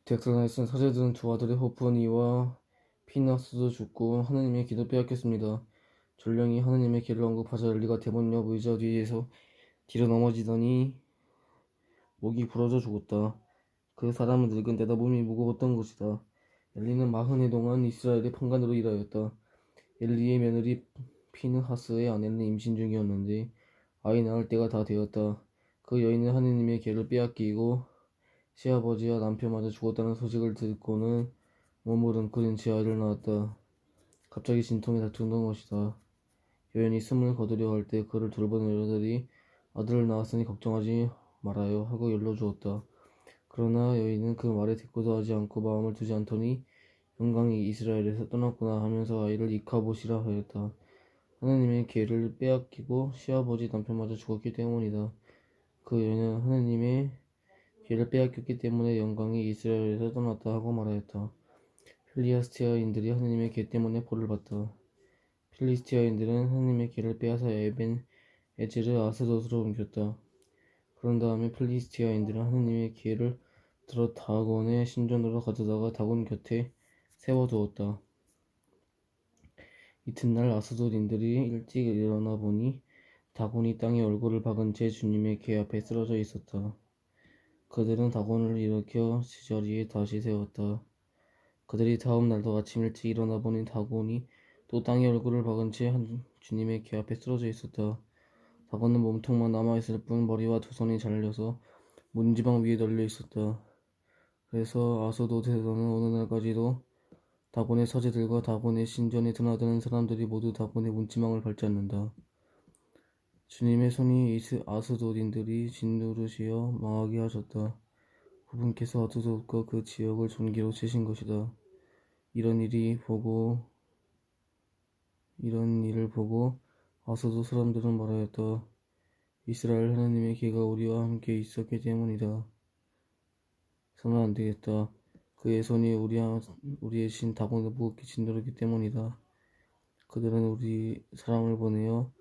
대학살당에 쓴 사제들은 두 아들의 호프니와 피나스도 죽고 하느님의 기도 빼앗겼습니다. 전령이 하느님의 길을 언급하자 엘리가 대본 옆 의자 뒤에서 뒤로 넘어지더니 목이 부러져 죽었다. 그 사람은 늙은 데다 몸이 무거웠던 것이다. 엘리는 40해 동안 이스라엘의 판관으로 일하였다. 엘리의 며느리 피느하스의 아내는 임신 중이었는데 아이 낳을 때가 다 되었다. 그 여인은 하느님의 계를 빼앗기고 시아버지와 남편마저 죽었다는 소식을 듣고는 머무른그린 지 아이를 낳았다. 갑자기 진통이 다투던 것이다. 여인이 숨을 거두려 할 때 그를 돌보는 여자들이 아들을 낳았으니 걱정하지 말아요 하고 일러주었다. 그러나 여인은 그 말에 대꾸도 하지 않고 마음을 두지 않더니 영광이 이스라엘에서 떠났구나 하면서 아이를 이카봇이라 하였다. 하느님의 계를 빼앗기고 시아버지 남편마저 죽었기 때문이다. 그 여인은 하느님의 계를 빼앗겼기 때문에 영광이 이스라엘에서 떠났다 하고 말하였다. 필리스티아인들이 하느님의 계 때문에 벌을 받다. 필리스티아인들은 하느님의 계를 빼앗아 에벤 에제르 아스돗으로 옮겼다. 그런 다음에 필리스티아인들은 하느님의 계를 들어 다곤의 신전으로 가져다가 다곤 곁에 세워두었다. 이튿날 아스돗인들이 일찍 일어나 보니 다곤이 땅에 얼굴을 박은 채 주님의 계 앞에 쓰러져 있었다. 그들은 다곤을 일으켜 제자리에 다시 세웠다. 그들이 다음 날도 아침 일찍 일어나 보니 다곤이 또 땅에 얼굴을 박은 채 주님의 계 앞에 쓰러져 있었다. 다곤은 몸통만 남아있을 뿐 머리와 두 손이 잘려서 문지방 위에 널려 있었다. 그래서 아스돗에서는 오늘날까지도 다곤의 사제들과 다곤의 신전에 드나드는 사람들이 모두 다곤의 문지방을 밟지 않는다. 주님의 손이 아스돗인들이 짓누르시어 망하게 하셨다. 그분께서 아스돗과 그 지역을 존귀로 치신 것이다. 이런 일을 보고 아스돗 사람들은 말하였다. 이스라엘 하나님의 계가 우리와 함께 있었기 때문이다. 서는 안 되겠다. 그의 손이 우리의 신 다곤을 무겁게 짓누르기 때문이다. 그들은 우리 사람을 보내어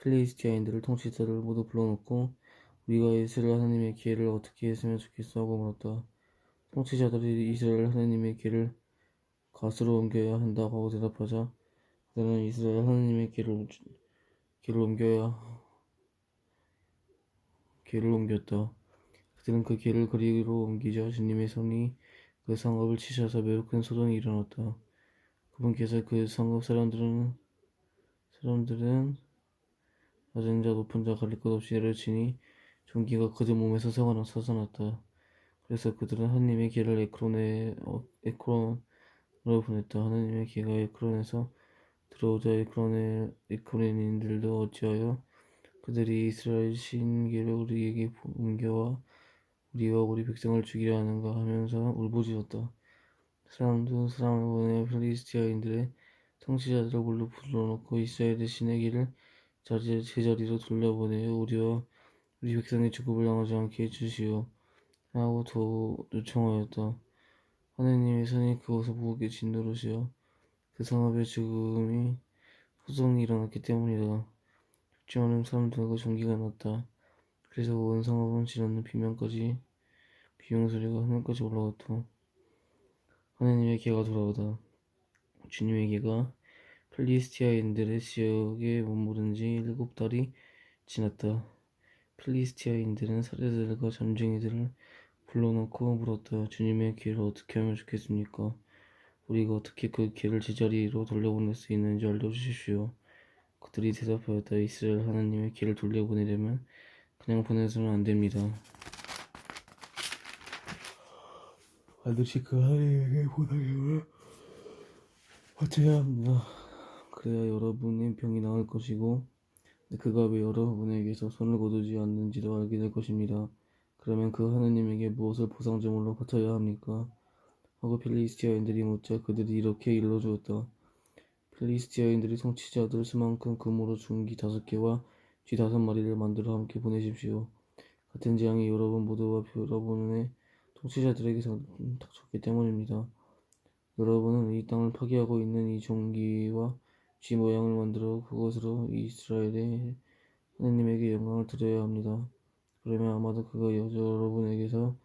필리스티아인들을 통치자를 모두 불러놓고 우리가 이스라엘 하나님의 계를 어떻게 했으면 좋겠어 하고 물었다. 통치자들이 이스라엘 하나님의 계를 갓으로 옮겨야 한다고 하고 대답하자 그들은 이스라엘 하나님의 계를 옮겼다. 그들은 그 계를 그리로 옮기자 주님의 손이 그 성읍을 치셔서 매우 큰 소동이 일어났다. 그분께서 그 성읍 사람들은 낮은 자 높은 자 가릴 것 없이 내려치니 종기가 그들 몸에서 솟아났다. 그래서 그들은 하나님의 계를 에크론으로 보냈다. 하나님의 계가 에크론에서 들어오자 에크론인들도 어찌하여 그들이 이스라엘 신계를 우리에게 옮겨와 우리와 우리 백성을 죽이려 하는가 하면서 울부짖었다. 사람도 사람을 보내 필리스티아인들의 통치자들을 불러놓고 이스라엘의 신의 길을 제자리로 돌려보내어 우리와 우리 백성의 죽음을 당하지 않게 해주시오 하고 더 요청하였다. 하느님의 손이 그곳을 무겁게 짓누르시어 그 성읍의 죽음이 소동이 일어났기 때문이다. 죽지 않은 사람들과 전기가 났다. 그래서 온 성읍은 지르는 비명소리가 하늘까지 올라갔다. 하느님의 계가 돌아오다. 주님의 계가 필리스티아인들의 지역에 머무른 지 7달이 지났다. 필리스티아인들은 사제들과 점쟁이들을 불러놓고 물었다. 주님의 계를 어떻게 하면 좋겠습니까? 우리가 어떻게 그 계를 제자리로 돌려보낼 수 있는지 알려주십시오. 그들이 대답하였다. 이스라엘 하나님의 계를 돌려보내려면 그냥 보내서는 안 됩니다. 반드시 그 하나님에게 보내려 어찌해야 합니다. 그래야 여러분의 병이 나을 것이고 그가 왜 여러분에게서 손을 거두지 않는지도 알게 될 것입니다. 그러면 그 하나님에게 무엇을 보상제물로 바쳐야 합니까? 하고 필리스티아인들이 묻자 그들이 이렇게 일러주었다. 필리스티아인들이 통치자들 수만큼 금으로 중기 5개와 쥐 5마리를 만들어 함께 보내십시오. 같은 재앙이 여러분 모두와 여러분의 통치자들에게 닥쳤기 때문입니다. 여러분은 이 땅을 파괴하고 있는 이 종기와 쥐 모양을 만들어 그것으로 이스라엘의 하나님에게 영광을 드려야 합니다. 그러면 아마도 그가 여러분에게서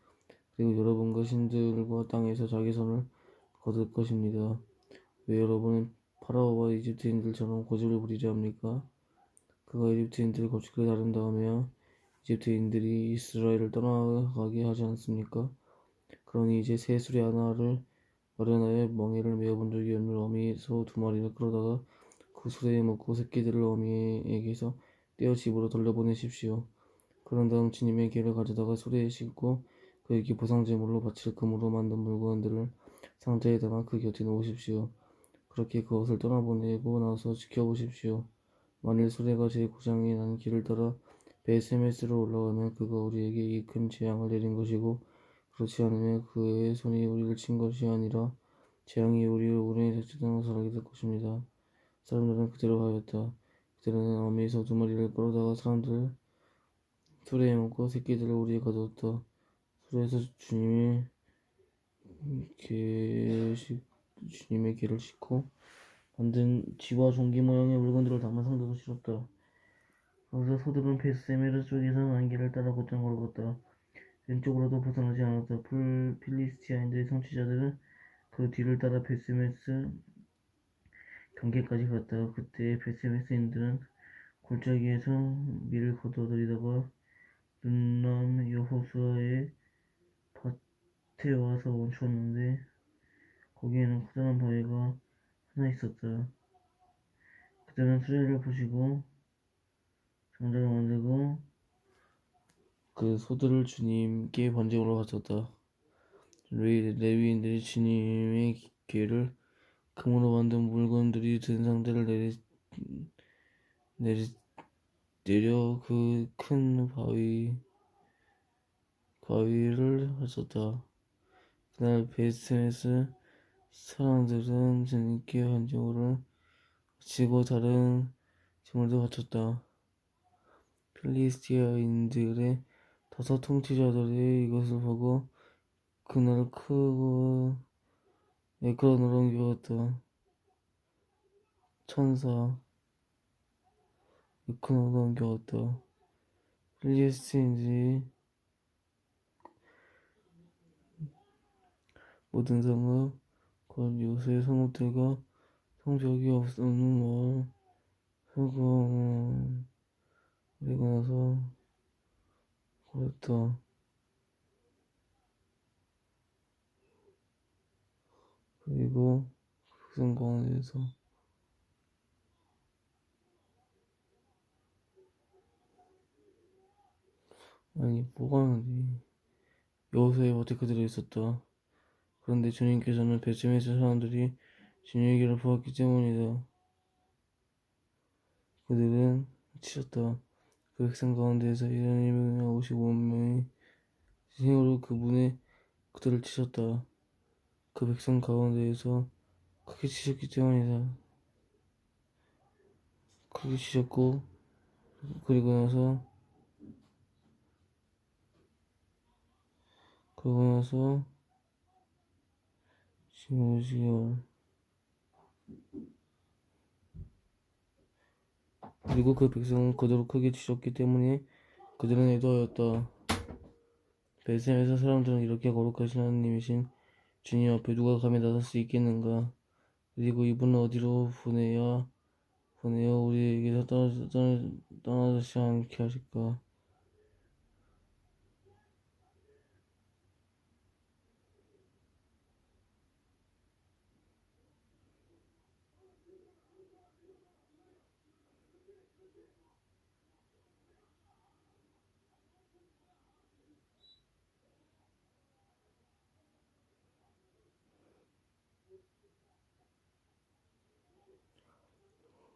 그리고 여러분과 신들과 땅에서 자기 손을 거둘 것입니다. 왜 여러분은 파라오와 이집트인들처럼 고집을 부리려 합니까? 그가 이집트인들을 거칠게 다룬 다음에야 이집트인들이 이스라엘을 떠나가게 하지 않습니까? 그러니 이제 새 수레 하나를 마련하여 멍에를 메어본 적이 없는 어미 소 2마리를 끌어다가 그 수레에 묶고 새끼들을 어미에게서 떼어 집으로 돌려보내십시오. 그런 다음 주님의 개를 가져다가 수레에 싣고 그에게 보상제물로 바칠 금으로 만든 물건들을 상자에 담아 그 곁에 놓으십시오. 그렇게 그것을 떠나보내고 나서 지켜보십시오. 만일 수레가 제 고장이 난 길을 따라 베세메스로 올라가면 그가 우리에게 이 큰 재앙을 내린 것이고, 그렇지 않으면 그의 손이 우리를 친 것이 아니라 재앙이 우리를 오래 쫓아다녀 살게 될 것입니다. 사람들은 그대로 하였다. 그들은 어미소 2마리를 끌어다가 사람들 수레에 묶고 새끼들을 우리에 가두었다. 수레에서 주님의 개를 싣고 만든 쥐와 종기 모양의 물건들을 담은 상자도 실었다. 거기서 소들은 베스메르 쪽에서 안개를 따라 곧장 걸어갔다. 왼쪽으로도 벗어나지 않았다. 필리스티아인들의 성취자들은 그 뒤를 따라 베스메스 경계까지 갔다. 그때 베스메스인들은 골짜기에서 밀을 거둬들이다가 눈남 여호수아의 밭에 와서 멈추었는데 거기에는 커다란 바위가 하나 있었다. 그들은 수레를 부시고 장작을 만들고 그 소들을 주님께 번제물로 바쳤다. 레위인들이 주님의 궤를 금으로 만든 물건들이 든 상자를 내려 그 큰 바위를 바쳤다. 그날 베스메스 사람들은 주님께 번제물을 바치고 다른 제물도 바쳤다. 필리스티아인들의 5 통치자들이 이것을 보고 그날을 크고 에크론으로 옮겨갔다. 천사 에크론으로 옮겨갔다. 필리스티인들이 모든 성읍 곧 요새 성읍들과 성벽이 없는 마을 흑암 그리고 나서 그랬다. 그리고 흑성 가운데에서 아니 뭐가 하는지 여호수아의 밭에 그들이 있었다. 그런데 주님께서는 베த்레헴에서 사람들이 주님의 길을 보았기 때문이다. 그들은 치셨다. 그 백성 가운데에서 1,255명이 힘으로 그분의 그들을 치셨다. 그 백성 가운데에서 크게 치셨기 때문이다. 크게 치셨고 그리고 나서 지금 5개월 그리고 그 백성은 그대로 크게 치셨기 때문에 그들은 애도하였다. 베த்레헴에서 사람들은 이렇게 거룩하신 하나님이신 주님 앞에 누가 감히 나설 수 있겠는가? 그리고 이분은 어디로 보내어 우리에게서 떠나지 않게 하실까?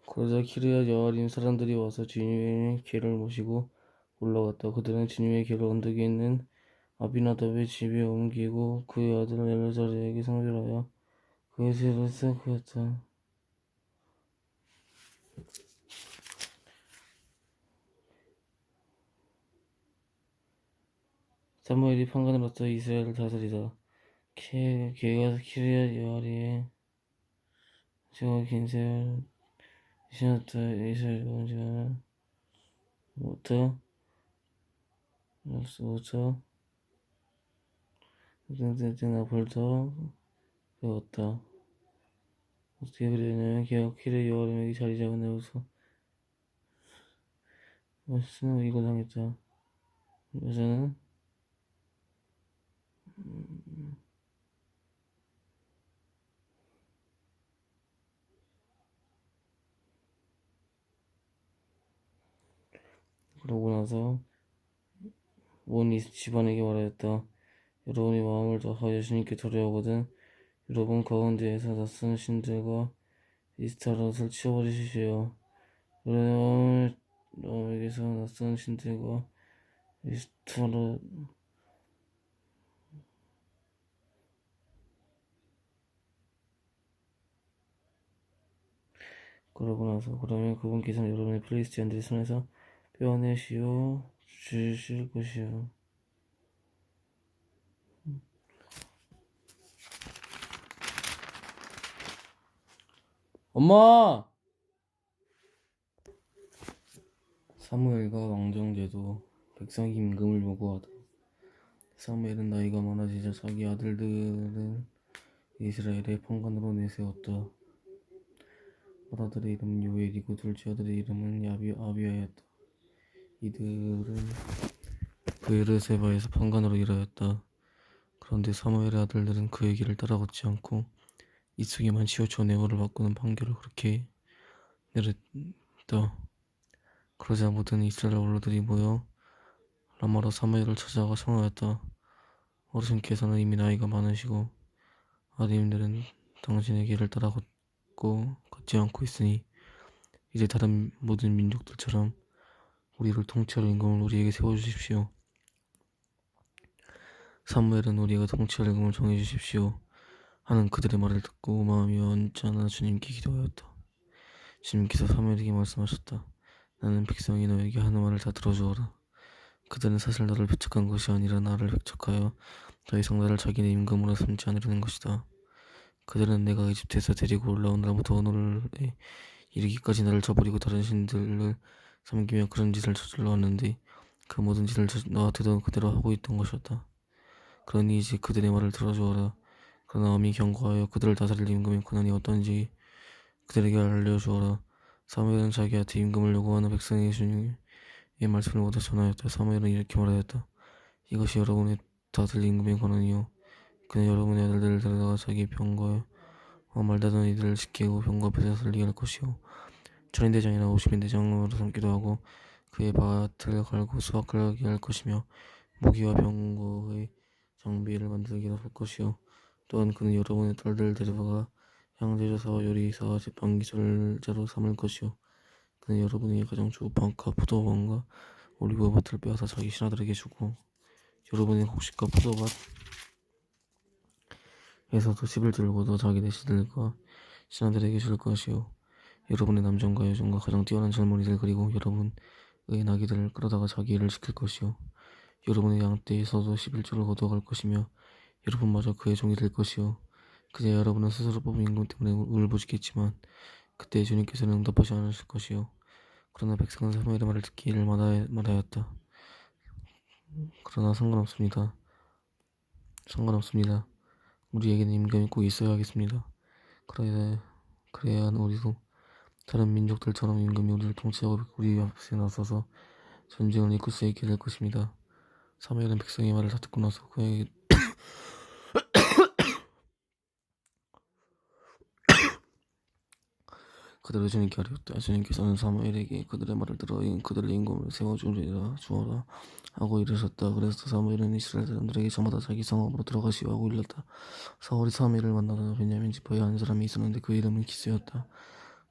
그러자 키르앗 여아림 사람들이 와서 주님의 궤를 모시고 올라갔다. 그들은 주님의 궤를 언덕에 있는 아비나답의 집에 옮기고 그의 아들 엘르자르에게 상별하여 그의 세를 시작하였다. 사무엘이 판관으로서 이스라엘을 다스리다. 걔가 키르앗 여아림의 제가 긴 세월 신었다. 이스라엘 왕자부터 나 벌써 배웠다. 어떻게 그랬냐면 기억 여름에 자리 잡은 애로서 맛있는 이거 당했다. 여자는 그러고 나서 원이 집안에게 말하였다. 여러분이 마음을 다하여 주님께 돌아오거든 여러분 가운데에서 낯선 신들과 이스타롯을 치워버리십시오. 여러분에게서 낯선 신들과 이스타롯 그러고 나서 그러면 그분께서는 여러분의 플리스티안들의 손에서 빼어내시오 주실 것이요. 엄마! 사무엘과 왕정제도 백성이 임금을 요구하다. 사무엘은 나이가 많아지자 자기 아들들을 이스라엘의 판관으로 내세웠다. 맏아들의 이름은 요엘이고 둘째 아들의 이름은 아비야였다. 이들은 브에르세바에서 판관으로 일하였다. 그런데 사무엘의 아들들은 그의 길을 따라걷지 않고 이쪽에만 치우쳐 내호를 바꾸는 판결을 그렇게 내렸다. 그러자 모든 이스라엘 어른들이 모여 라마로 사무엘을 찾아가 청하였다. 어르신께서는 이미 나이가 많으시고 아드님들은 당신의 길을 따라 걷지 않고 있으니 이제 다른 모든 민족들처럼 우리를 통치할 임금을 우리에게 세워주십시오. 사무엘은 우리가 통치할 임금을 정해주십시오 하는 그들의 말을 듣고 마음이 언짢아 주님께 기도하였다. 주님께서 사무엘에게 말씀하셨다. 나는 백성이 너에게 하는 말을 다 들어주어라. 그들은 사실 너를 배척한 것이 아니라 나를 배척하여 더 이상 나를 자기네 임금으로 삼지 않으려는 것이다. 그들은 내가 이집트에서 데리고 올라온 날부터 오늘에 이르기까지 나를 저버리고 다른 신들을 섬기며 그런 짓을 저질러 왔는데 그 모든 짓을 너한테도 그대로 하고 있던 것이었다. 그러니 이제 그들의 말을 들어주어라. 그러나 엄히 경고하여 그들을 다스릴 임금의 권한이 어떤지 그들에게 알려주어라. 사무엘은 자기한테 임금을 요구하는 백성의 주님의 말씀을 모두 전하였다. 사무엘은 이렇게 말하였다. 이것이 여러분의 다스릴 임금의 권한이요. 그는 여러분의 아들들을 데려다가 자기 병거에 말다던 이들을 지키고 병거 앞에서 살리게 할 것이요. 천인대장이나 50인대장으로 삼기도 하고 그의 밭을 갈고 수확을 하게 할 것이며 무기와 병거의 장비를 만들게 할 것이요. 또한 그는 여러분의 딸들을 데려다가 향제조사와 요리사와 제빵기술자로 삼을 것이요. 그는 여러분의 가장 좋은 방과 포도원과 올리브밭을 빼앗아 자기 신하들에게 주고 여러분의 곡식과 포도밭에서도 집을 들고도 자기 내시들과 신하들에게 줄 것이요. 여러분의 남종과 여종과 가장 뛰어난 젊은이들 그리고 여러분의 나귀들을 끌어다가 자기 일을 시킬 것이요. 여러분의 양떼에서도 11조를 거둬갈 것이며 여러분마저 그의 종이 될 것이요. 그제 여러분은 스스로 뽑은 임금 때문에 울부짖겠지만 그때 주님께서는 응답하지 않으실 것이요. 그러나 백성은 사무엘의 말을 듣기를 마다하였다. 그러나 상관없습니다. 우리에게는 임금이 꼭 있어야 하겠습니다. 그래야 우리도 다른 민족들처럼 임금이 우리를 통치하고 우리 앞에 나서서 전쟁을 이끌 수 있게 될 것입니다. 사무엘은 백성의 말을 다 듣고 나서 그에게 그대로 주님께 아뢰었다. 주님께서는 사무엘에게 그들의 말을 들어 그들의 임금을 세워주어라 하고 이르셨다. 그래서 사무엘은 이스라엘 사람들에게 저마다 자기 성읍으로 들어가시오 하고 일렀다. 사울이 사무엘을 만나러 베냐민 지파에 한 사람이 있었는데 그 이름은 기스였다.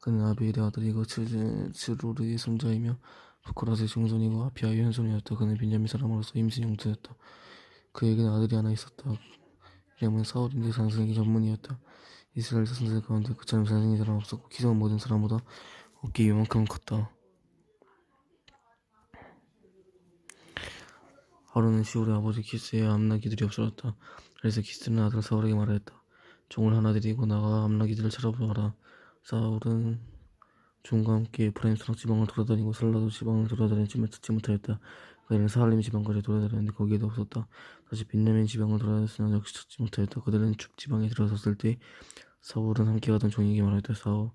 그는 아비엘의 아들이고 츠루르의 손자이며 부코라스의 중손이고 아비아의 현손이었다. 그는 벤야민 사람으로서 임신 용투였다. 그에게는 아들이 하나 있었다. 이름은 사울인데 장생이 전문이었다. 이스라엘 자손들 가운데 그처럼 잘생긴 사람 없었고 기성은 모든 사람보다 어깨 이만큼 컸다. 하루는 시울의 아버지 기스의 암나기들이 없어졌다. 그래서 기스는 아들 사울에게 말하였다. 종을 하나 데리고 나가 암나기들을 찾아보아라. 사울은 종과 함께 에프라임 산악 지방을 돌아다니고 살라도 지방을 돌아다니지만 찾지 못하였다. 그들은 사할림 지방까지 돌아다녔는데 거기에도 없었다. 다시 벤야민 지방을 돌아다녔으나 역시 찾지 못하였다. 그들은 줍 지방에 들어섰을 때 사울은 함께 가던 종에게 말하였다. 사울,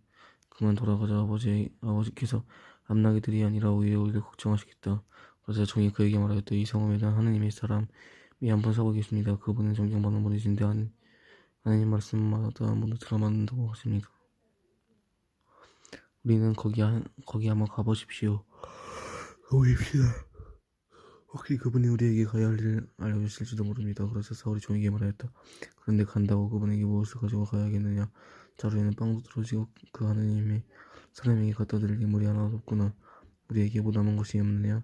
그만 돌아가자. 아버지께서 암나기들이 아니라 오히려 우리를 걱정하시겠다. 그러자 종이 그에게 말하였다. 이 성읍에는 하느님의 사람이 한 분 살고 계십니다. 그분은 존경받는 분이신데 하느님 말씀마다 모두 들어맞는다고 하십니다. 우리는 거기 한번 가보십시오. 가보십시다. 혹시 그분이 우리에게 가야 할 일을 알려주실지도 모릅니다. 그래서 사울이 종에게 말하였다. 그런데 간다고 그분에게 무엇을 가지고 가야겠느냐? 자루에는 빵도 들어지고 그 하느님의 사람에게 갖다 드릴 인물이 하나도 없구나. 우리에게 뭐 남은 것이 없느냐?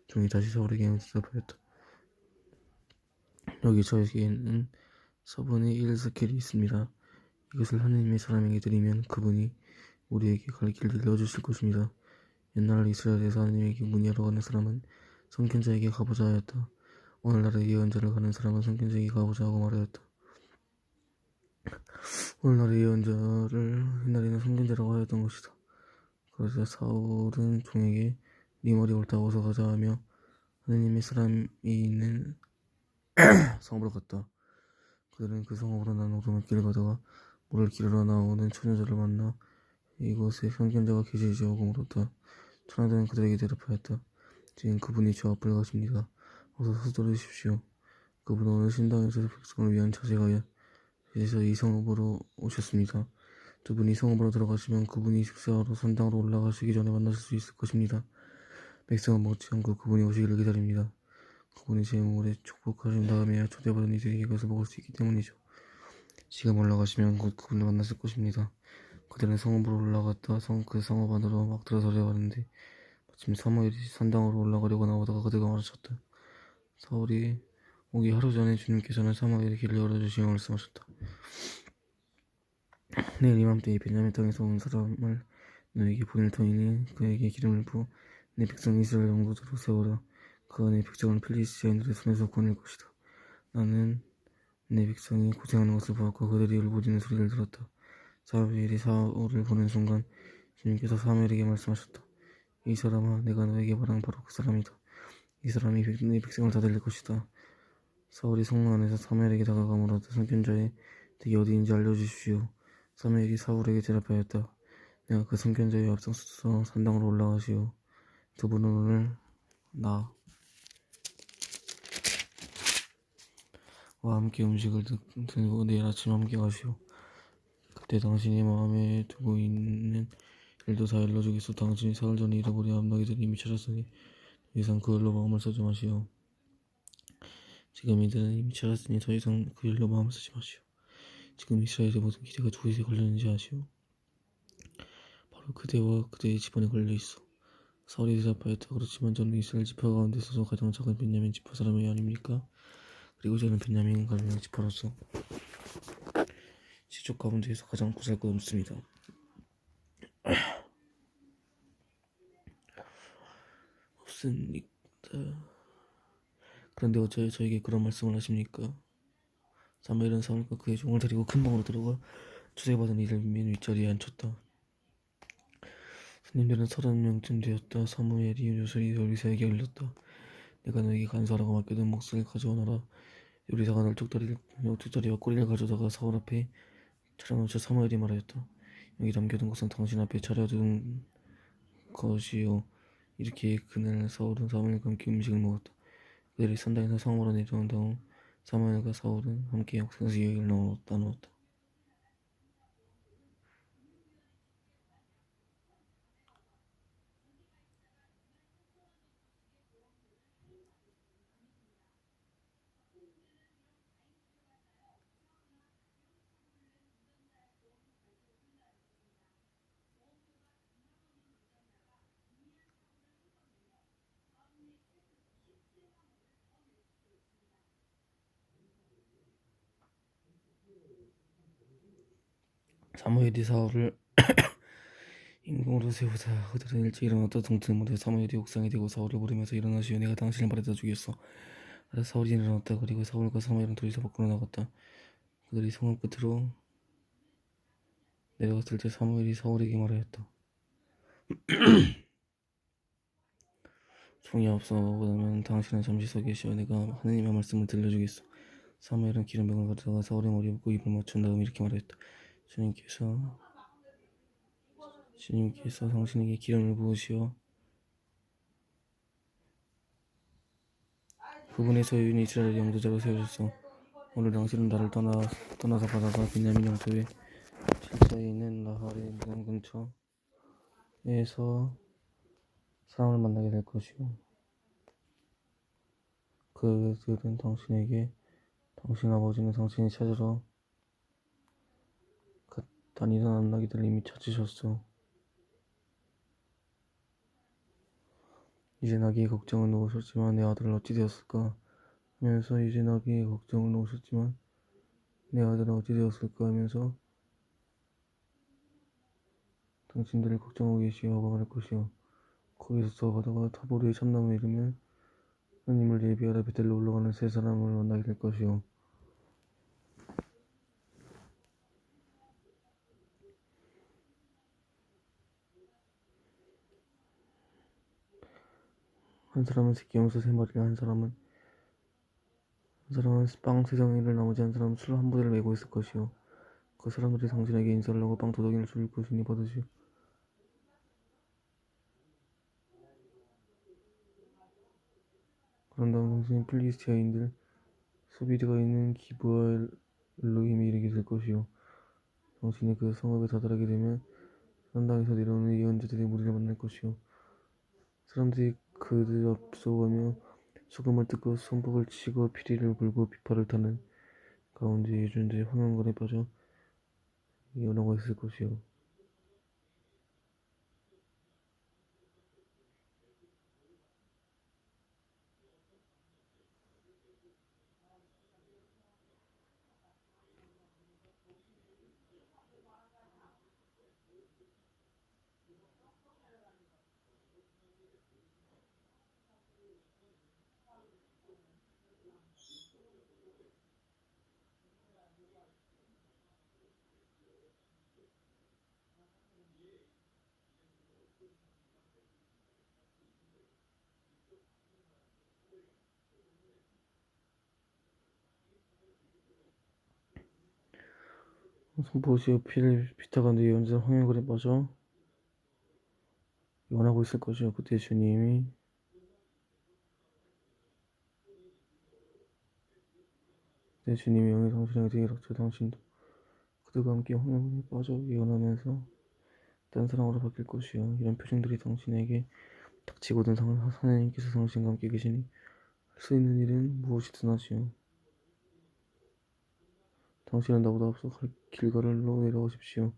종이 다시 사울에게 대답하였다. 여기 저에게는 4분의 1 스켈이 있습니다. 이것을 하느님의 사람에게 드리면 그분이 우리에게 갈 길을 내어주실 것입니다. 옛날 이스라엘에서 하느님에게 문의하러 가는 사람은 선견자에게 가보자 하였다. 오늘날의 예언자를 가는 사람은 선견자에게 가보자 하고 말하였다. 오늘날의 예언자를 옛날에는 선견자라고 하였던 것이다. 그러자 사울은 종에게 네 머리 옳다고 어서 가자 하며 하느님의 사람이 있는 성읍으로 갔다. 그들은 그 성읍으로 난 오르막길을 가다가 물을 기르러 나오는 처녀들을 만나 이곳에 선견자가 계시지 하고 물었다. 처녀들은 그들에게 대답하였다. 지금 그분이 저 앞을 가십니다. 어서 서두르십시오. 그분은 오늘 신당에서 백성을 위한 자제가 되셔서 이 성읍으로 오셨습니다. 두 분이 성읍으로 들어가시면 그분이 식사하러 선당으로 올라가시기 전에 만나실 수 있을 것입니다. 백성은 먹지 않고 그분이 오시기를 기다립니다. 그분이 제 몸에 축복하신 다음에야 초대받은 이들에게 가서 먹을 수 있기 때문이죠. 지금 올라가시면 곧 그분을 만났을 것입니다. 그들은 성읍으로 올라갔다 그 성읍 안으로 막 들어서려 하는데 마침 사무엘이 산당으로 올라가려고 나오다가 그들과 마주쳤다. 사울이 오기 하루 전에 주님께서는 사무엘의 길을 열어주시며 말씀하셨다. 내일 이맘때 베냐민 땅에서 온 사람을 너에게 보낼 터이니 그에게 기름을 부어 내 백성 이스라엘 왕도대로 세워라. 그가 내 백성을 필리스티아인들의 손에서 구원할 것이다. 나는 내 백성이 고생하는 것을 보았고 그들이 울부짖는 소리를 들었다. 사무엘이 사울을 보는 순간 주님께서 사무엘에게 말씀하셨다. 이 사람아, 내가 너에게 말한 바로 그 사람이다. 이 사람이 내 백성을 다 살릴 것이다. 사울이 성문 안에서 사무엘에게 다가가 물었다. 선견자의 댁이 어디인지 알려주십시오. 사무엘이 사울에게 대답하였다. 내가 그 선견자의 앞장서서 산당으로 올라가시오. 두 분은 오늘 나와 함께 음식을 드시고 내일 아침 함께 가시오. 그때 당신이 마음에 두고 있는 일도 다 일러주겠소. 당신이 사흘 전에 잃어버린 암나기들이 이미 찾았으니 더 이상 그 일로 마음을 쓰지 마시오. 지금 이들은 이미 찾았으니 더 이상 그 일로 마음을 쓰지 마시오. 지금 이스라엘의 모든 기대가 누구에게 걸렸는지 아시오? 바로 그대와 그대의 집안에 걸려있어. 사울이 대답하였다. 그렇지만 저는 이스라엘 지파 가운데서 가장 작은 벤야민 지파 사람이 아닙니까? 그리고 저는 벤야민 가문의 지파로서 시족 가운데에서 가장 보잘것없습니다. 없습니다. 그런데 어찌하여 저에게 그런 말씀을 하십니까? 사무엘은 사울과 그의 종을 데리고 큰 방으로 들어가 주제받은 이를 맨 윗자리에 앉혔다. 손님들은 30명쯤 되었다. 사무엘이 요술이 요리사에게 올렸다. 내가 너에게 간수하라고 맡겨둔 몫을 가져오너라. 요리사가 널쭉다리와 꼬리를 가져다가 사울 앞에 차려놓자 사무엘이 말하였다. 여기 남겨둔 것은 당신 앞에 차려둔 것이요. 이렇게 그날 사울은 사무엘과 함께 음식을 먹었다. 그들이 산당에서 성으로 내려온 다음 사무엘과 사울은 함께 옥상에서 이야기를 나누었다. 사무엘이 사울을 임금으로 세우자. 그들은 일찍 일어났다. 동트는 무렵 사무엘이 옥상에 대고 사울을 부르면서 일어나시오. 내가 당신을 바래다 주겠소. 그래서 사울이 일어났다. 그리고 사울과 사무엘은 둘이서 밖으로 나갔다. 그들이 성읍 끝으로 내려갔을 때 사무엘이 사울에게 말하였다. 종이 없어 그러면 당신은 잠시 서 계시오. 내가 하느님의 말씀을 들려주겠소. 사무엘은 기름병을 가져다가 사울의 머리에 붓고 입을 맞춘 다음 이렇게 말했다. 주님께서 당신에게 기름을 부으시어 부분에서 유인이 이스라엘 영도자로 세우셨소. 오늘 당신은 나를 떠나서 가다가 베냐민 영토의 칠자에 있는 나할의 문 근처에서 사람을 만나게 될 것이오. 그들은 당신에게 당신 아버지는 당신이 찾으러 다니던 안나기들을 이미 찾으셨소. 이제 나귀의 걱정을 놓으셨지만 내 아들은 어찌 되었을까 하면서 이제 나귀의 걱정을 놓으셨지만 내 아들은 어찌 되었을까 하면서 당신들을 걱정하고 계시오. 말할 것이오. 거기서 가다가 타보르의 참나무에 이르면 하나님을 예비하러 베델로 올라가는 세 사람을 만나게 될 것이오. 한 사람은 새끼 염소 3마리를 한 사람은 빵 3덩이를 나머지 한 사람은 술 한 부대를 메고 있을 것이오. 그 사람들이 당신에게 인사를 하고 빵 2덩이를 줄 것이니 받으시오. 그런 다음 당신이 필리스티아인들 소비드가 있는 기브아 엘로힘에 이르게 될 것이오. 당신이 그 성읍에 다다르게 되면 산당에서 내려오는 예언자들의 무리를 만날 것이오. 사람들이 그들 앞서가며 소금을 뜯고 손뼉을 치고 피리를 불고 비파를 타는 가운데 예언자의 황혼관에 빠져 예언하고 있을 것이오. 선포시오 피를 피타간데 예언자 황혼관에 빠져 예언하고 있을 것이오. 그때 주님이 영이 당신에게 되게 닥쳐 당신도 그들과 함께 황혼관에 빠져 예언하면서 딴 사람으로 바뀔 것이요. 이런 표징들이 당신에게 닥치거든 하나님께서 당신과 함께 계시니 할 수 있는 일은 무엇이든 하시오. 당신은 나보다 앞서 길가를로 내려오십시오.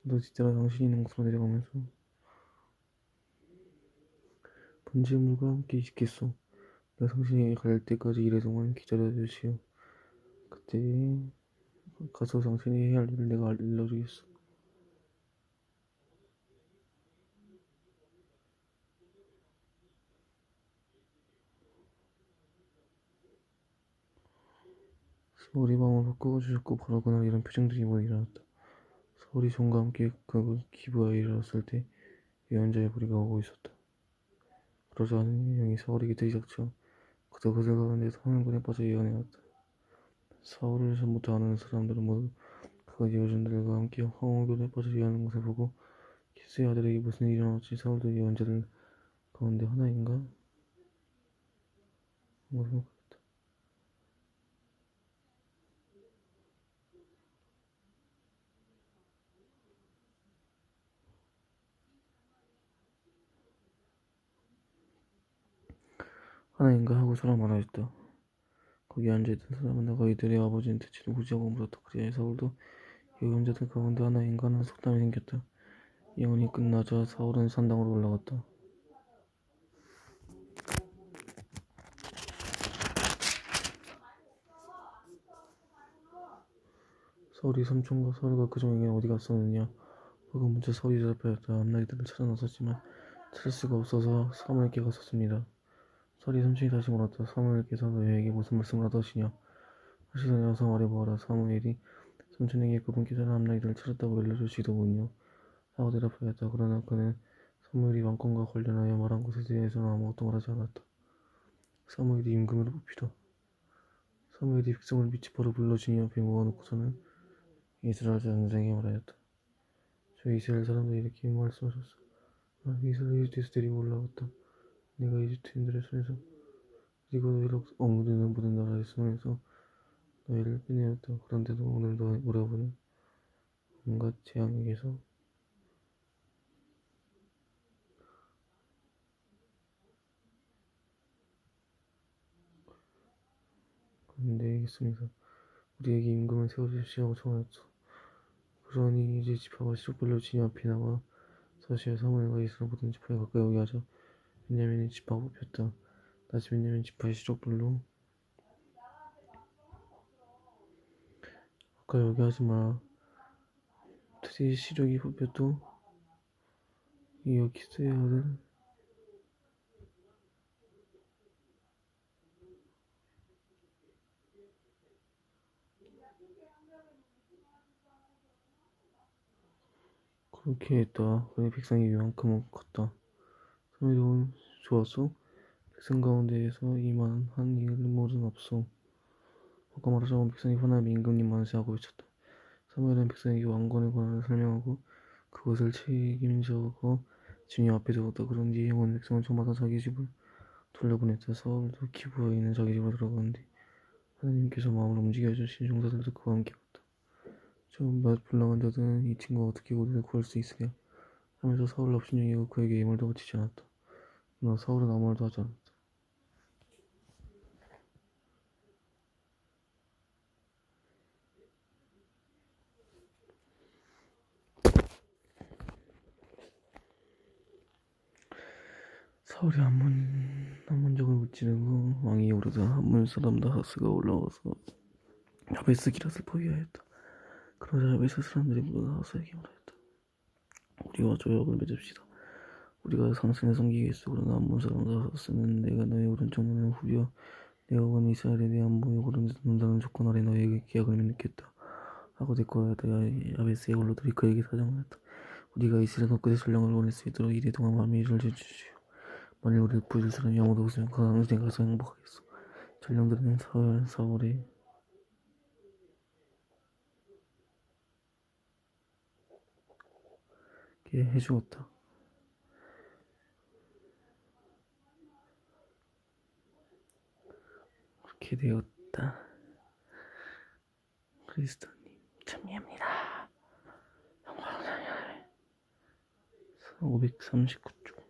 너 뒤따라 당신이 있는 곳으로 내려가면서 번제물과 함께 있겠소. 내가 당신이 갈 때까지 이래 동안 기다려 주시오. 그때 가서 당신이 해야 할 일을 내가 알려주겠소. 사울이 마음을 바꾸어 주셨고 바로 그날 이런 표징들이 모두 일어났다. 사울이 종과 함께 그 기브아에 이르렀을 때 예언자의 무리가 오고 있었다. 그러자 하느님의 영이 사울에게 들이닥쳐 그도 그들 가운데서 황혼관에 빠져 예언해왔다. 사울을 전부터 아는 사람들은 모두 그가 예언자들과 함께 황혼관에 빠져 예언하는 것을 보고 기스의 아들에게 무슨 일이 일어났지? 사울도 예언자들 가운데 하나인가? 하나인가 하고 서로 말하였다. 거기 앉아있던 사람은 나가 이들의 아버지는 대체 누구지 하고 물었다. 그리하여 사울도 예언자들 가운데 하나인가 하는 속담이 생겼다. 예언이 끝나자 사울은 산당으로 올라갔다. 사울이 삼촌과 사울과 그 종에게 어디 갔었느냐 하고 문자 사울이 대답하였다. 앞날이들을 찾아 나섰지만 찾을 수가 없어서 사무엘께 갔었습니다. 사울이 삼촌이 다시 물었다. 사무엘께서 너희에게 무슨 말씀을 하더시냐 하시더니 어서 말해보아라. 사무엘이 삼촌에게 그분께서는 앞날이들을 찾았다고 알려주시더군요 하고 대답하였다. 그러나 그는 사무엘이 왕권과 관련하여 말한 것에 대해서는 아무것도 말하지 않았다. 사무엘이 임금을 뽑히다. 사무엘이 백성을 미치바로 불러 진이 앞에 모아놓고서는 이스라엘 전쟁에 말하였다. 저 이스라엘 사람들이 이렇게 말씀하셨어. 이스라엘 이집트에서 데리고 올라왔다. 내가 이집트인들의 손에서 그리고 너희를 억누르는 모든 나라의 손에서 너희를 빼내었다. 그런데도 오늘 너희는 온갖 재앙에게서 건너겠습니다. 우리에게 임금을 세워주십시오 하고 청하였소. 그러니 이제 지파가 시족별로 진이 앞에 나와 사실 사무엘과 이스라엘 모든 지파에 가까이 오게 하자. 베냐민의 지파가 뽑혔다. 다시 베냐민 지파의 시족별로 가까이 오게 하지 마라. 특히 시족이 뽑혔도 이어 기스의 아들 그렇게 했다. 그의 백성이 이만큼 컸다. 사무엘이 좋았소. 백성 가운데에서 이만한 인물은 없소. 아까 말하자면 백성이 하나님의 임금님 만세하고 외쳤다. 사무엘은 백성에게 왕권의 권한을 설명하고 그것을 책임져서 주님 앞에 두었다. 그런 뒤에 온 백성은 저마다 자기 집을 돌려보냈다. 사울도 기브에 있는 자기 집으로 들어가는데 하나님께서 마음을 움직여주신 종사들도 그와 함께 갔다. 몇 불량한 자들은 이 친구가 어떻게 우리를 구할 수 있으랴 하면서 사울을 업신여기고 그에게 예물도 바치지 않았다. 그러나 사울은 아무 말도 하지 않았다. 사울이 한문적을 무찌르고 왕이 오르자 한문 사람 다하스가 올라와서 야베스 기랏을 포위하였다. 그러자 야베스 사람들이 모두 다하스에게 말하였다. 우리와 조약을 맺읍시다. 우리가 상승에 섬기겠소. 그러나 한문 사람 다하스는 내가 너의 오른쪽 눈을 후벼 내가 온 이스라엘에 대한 모욕을 듣는다는 조건 아래 너에게 계약을 맺겠다 하고 대꾸하였다. 야베스의 원로들이 그에게 사정하였다. 우리가 이스라엘 끝에 전령을 보낼 수 있도록 이래 동안 만미를 주시오. 만일 우리를 구해줄 사람이 아무도 없으면 그 당시에 가서 행복하겠소. 전령들은 사울에게 해주었다. 그렇게 되었다. 그리스도님 참여합니다. 539쪽